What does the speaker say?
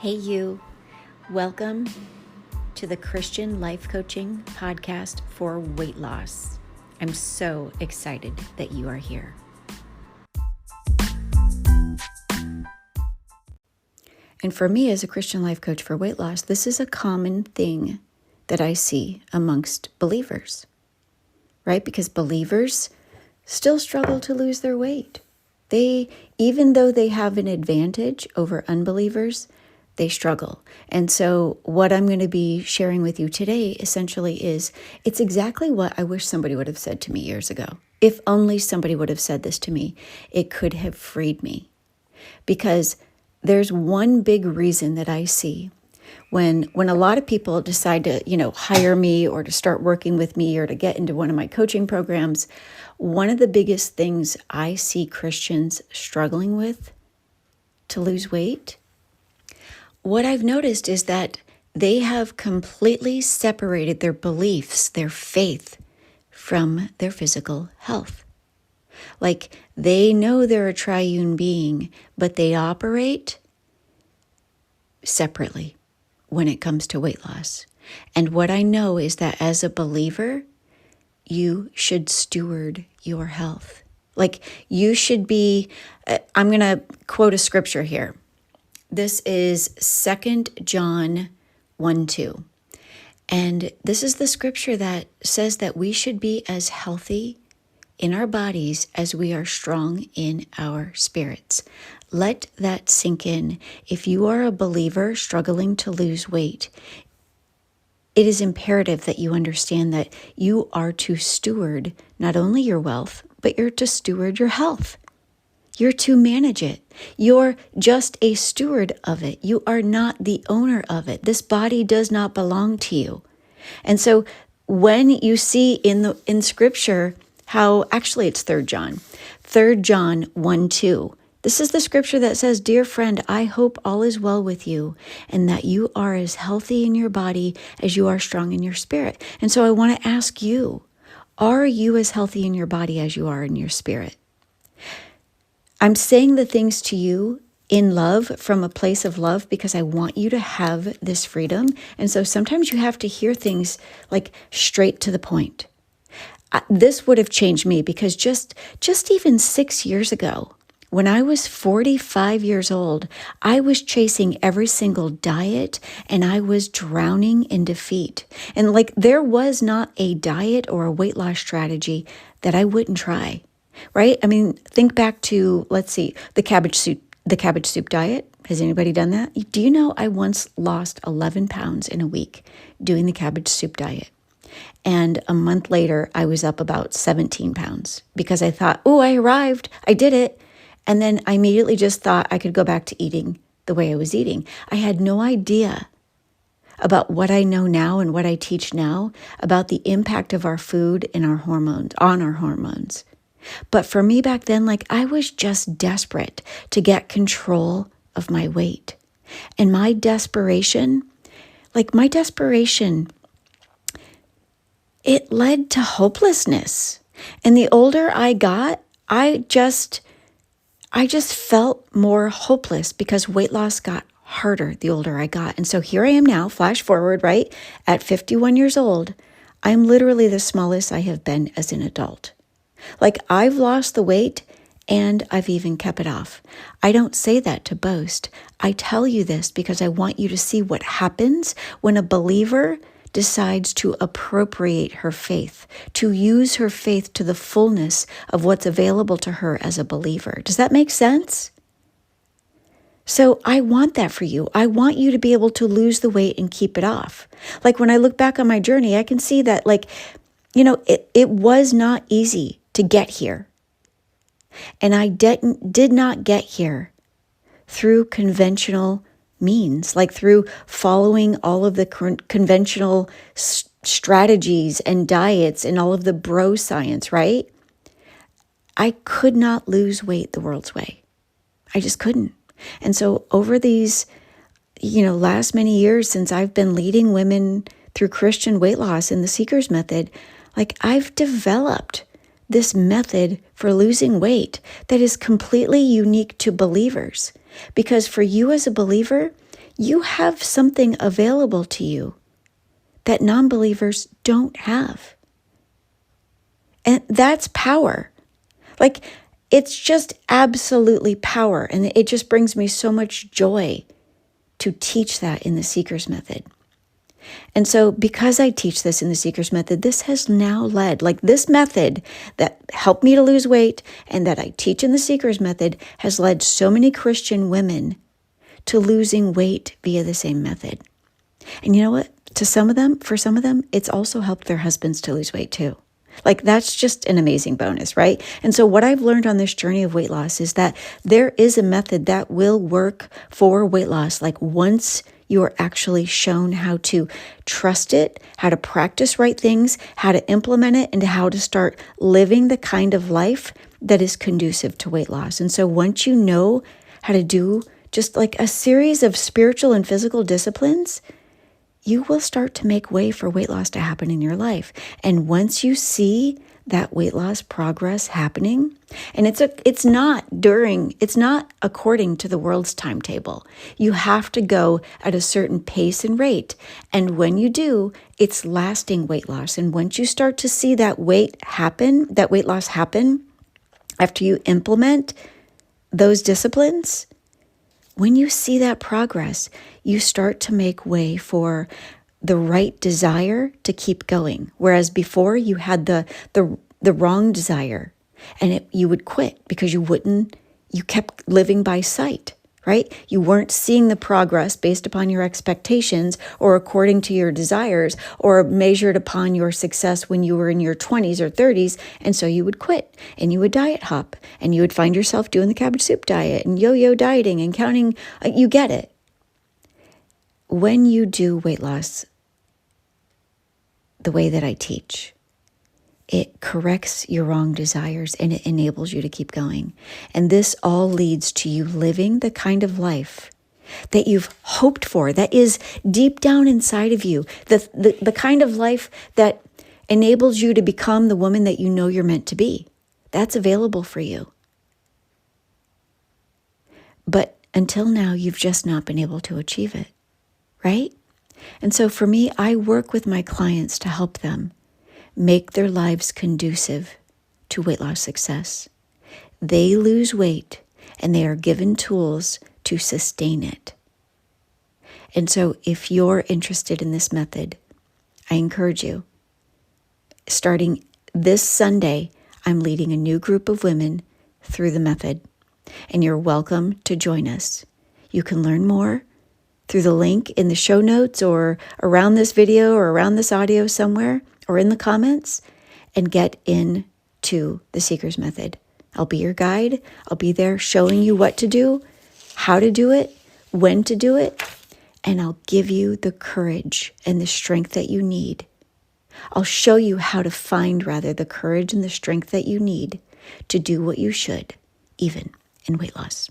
Hey, you. Welcome to the Christian Life Coaching Podcast for weight loss. I'm so excited that you are here. And for me, as a Christian life coach for weight loss, this is a common thing that I see amongst believers, right? Because believers still struggle to lose their weight. Even though they have an advantage over unbelievers, they struggle. And so what I'm going to be sharing with you today essentially is, it's exactly what I wish somebody would have said to me years ago. If only somebody would have said this to me, it could have freed me. Because there's one big reason that I see when a lot of people decide to, hire me or to start working with me or to get into one of my coaching programs. One of the biggest things I see Christians struggling with to lose weight, what I've noticed is that they have completely separated their beliefs, their faith, from their physical health. Like, they know they're a triune being, but they operate separately when it comes to weight loss. And what I know is that as a believer, you should steward your health. Like, you should be, I'm going to quote a scripture here. This is 2 John 1:2. And this is the scripture that says that we should be as healthy in our bodies as we are strong in our spirits. Let that sink in. If you are a believer struggling to lose weight, it is imperative that you understand that you are to steward not only your wealth, but you're to steward your health. You're to manage it. You're just a steward of it. You are not the owner of it. This body does not belong to you. And so when you see in scripture how, actually it's 3 John 1:2. This is the scripture that says, "Dear friend, I hope all is well with you and that you are as healthy in your body as you are strong in your spirit." And so I want to ask you, are you as healthy in your body as you are in your spirit? I'm saying the things to you in love, from a place of love, because I want you to have this freedom. And so sometimes you have to hear things like straight to the point. This would have changed me, because just even 6 years ago, when I was 45 years old, I was chasing every single diet and I was drowning in defeat. And there was not a diet or a weight loss strategy that I wouldn't try. Right? I mean, think back to, let's see, the cabbage soup diet. Has anybody done that? Do you know I once lost 11 pounds in a week doing the cabbage soup diet? And a month later, I was up about 17 pounds because I thought, oh, I arrived. I did it. And then I immediately just thought I could go back to eating the way I was eating. I had no idea about what I know now and what I teach now about the impact of our food and our hormones, on our hormones. But for me back then, I was just desperate to get control of my weight. And my desperation, it led to hopelessness. And the older I got, I just felt more hopeless because weight loss got harder the older I got. And so here I am now, flash forward, right? At 51 years old, I'm literally the smallest I have been as an adult. I've lost the weight and I've even kept it off. I don't say that to boast. I tell you this because I want you to see what happens when a believer decides to appropriate her faith, to use her faith to the fullness of what's available to her as a believer. Does that make sense? So I want that for you. I want you to be able to lose the weight and keep it off. When I look back on my journey, I can see that it was not easy to get here. And I did not get here through conventional means, through following all of the conventional strategies and diets and all of the bro science, right? I could not lose weight the world's way. I just couldn't. And so over these, last many years since I've been leading women through Christian weight loss in the Seeker's Method, I've developed this method for losing weight that is completely unique to believers. Because for you as a believer, you have something available to you that non-believers don't have. And that's power. Like, it's just absolutely power. And it just brings me so much joy to teach that in the Seeker's Method. And so because I teach this in the Seeker's Method, this has now led, like this method that helped me to lose weight and that I teach in the Seeker's Method has led so many Christian women to losing weight via the same method. And you know what? For some of them, it's also helped their husbands to lose weight too. Like, that's just an amazing bonus, right? And so what I've learned on this journey of weight loss is that there is a method that will work for weight loss. Like, once you are actually shown how to trust it, how to practice right things, how to implement it, and how to start living the kind of life that is conducive to weight loss. And so once you know how to do just like a series of spiritual and physical disciplines, you will start to make way for weight loss to happen in your life. And once you see that weight loss progress happening, and it's not according to the world's timetable. You have to go at a certain pace and rate. And when you do, it's lasting weight loss. And once you start to see that weight loss happen after you implement those disciplines, when you see that progress, you start to make way for the right desire to keep going. Whereas before you had the wrong desire, and you would quit because you kept living by sight, right? You weren't seeing the progress based upon your expectations or according to your desires or measured upon your success when you were in your 20s or 30s. And so you would quit and you would diet hop and you would find yourself doing the cabbage soup diet and yo-yo dieting and counting. You get it. When you do weight loss the way that I teach, it corrects your wrong desires and it enables you to keep going. And this all leads to you living the kind of life that you've hoped for, that is deep down inside of you, the kind of life that enables you to become the woman that you know you're meant to be. That's available for you. But until now, you've just not been able to achieve it, right? And so for me, I work with my clients to help them make their lives conducive to weight loss success. They lose weight and they are given tools to sustain it. And so if you're interested in this method, I encourage you, starting this Sunday, I'm leading a new group of women through the method, and you're welcome to join us. You can learn more through the link in the show notes or around this video or around this audio somewhere, or in the comments, and get into the Seeker's Method. I'll be your guide. I'll be there showing you what to do, how to do it, when to do it, and I'll give you the courage and the strength that you need. I'll show you how to find, the courage and the strength that you need to do what you should, even in weight loss.